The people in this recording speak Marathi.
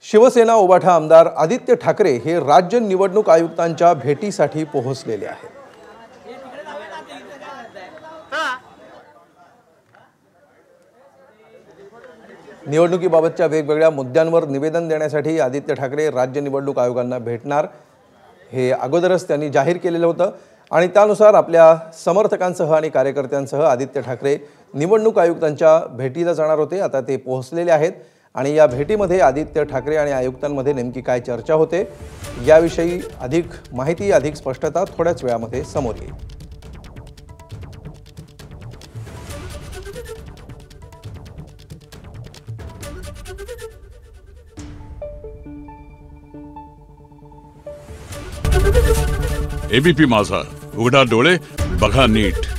शिवसेना उभाठा आमदार आदित्य ठाकरे हे राज्य निवडणूक आयुक्तांच्या भेटीसाठी पोहोचलेले आहेत। निवडणुकीबाबतच्या वेगवेगळ्या मुद्द्यांवर निवेदन देण्यासाठी आदित्य ठाकरे राज्य निवडणूक आयोगांना भेटणार हे अगोदरच त्यांनी जाहीर केलेलं होतं आणि त्यानुसार आपल्या समर्थकांसह आणि कार्यकर्त्यांसह आदित्य ठाकरे निवडणूक आयुक्तांच्या भेटीला जाणार होते। आता ते पोहोचलेले आहेत आणि या भेटीमध्ये आदित्य ठाकरे आणि आयुक्तांमध्ये नेमकी काय चर्चा होते याविषयी अधिक माहिती अधिक स्पष्टता थोड्याच वेळामध्ये समोर येईल। एबीपी माझा, उघडा डोळे बघा नीट।